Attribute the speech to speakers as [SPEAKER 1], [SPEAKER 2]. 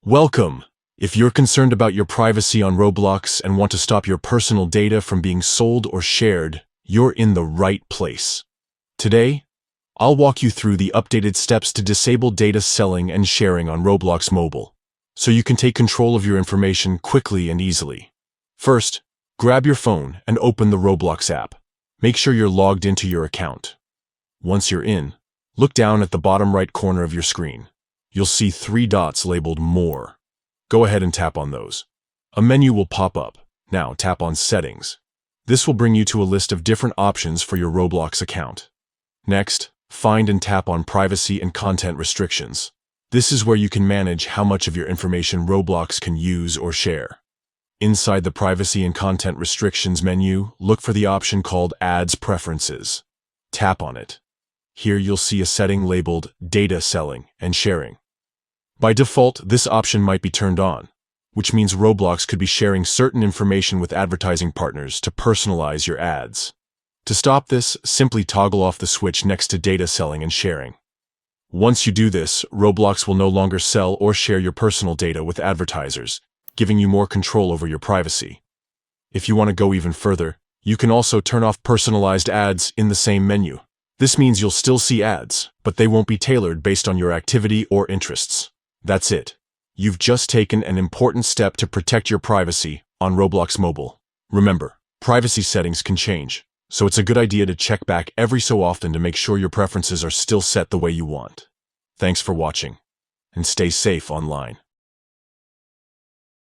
[SPEAKER 1] Welcome! If you're concerned about your privacy on Roblox and want to stop your personal data from being sold or shared, you're in the right place. Today, I'll walk you through the updated steps to disable data selling and sharing on Roblox Mobile, so you can take control of your information quickly and easily. First, grab your phone and open the Roblox app. Make sure you're logged into your account. Once you're in, look down at the bottom right corner of your screen. You'll see 3 dots labeled More. Go ahead and tap on those. A menu will pop up. Now tap on Settings. This will bring you to a list of different options for your Roblox account. Next, find and tap on Privacy and Content Restrictions. This is where you can manage how much of your information Roblox can use or share. Inside the Privacy and Content Restrictions menu, look for the option called Ads Preferences. Tap on it. Here you'll see a setting labeled Data Selling and Sharing. By default, this option might be turned on, which means Roblox could be sharing certain information with advertising partners to personalize your ads. To stop this, simply toggle off the switch next to Data Selling and Sharing. Once you do this, Roblox will no longer sell or share your personal data with advertisers, giving you more control over your privacy. If you want to go even further, you can also turn off personalized ads in the same menu. This means you'll still see ads, but they won't be tailored based on your activity or interests. That's it. You've just taken an important step to protect your privacy on Roblox Mobile. Remember, privacy settings can change, so it's a good idea to check back every so often to make sure your preferences are still set the way you want. Thanks for watching, and stay safe online.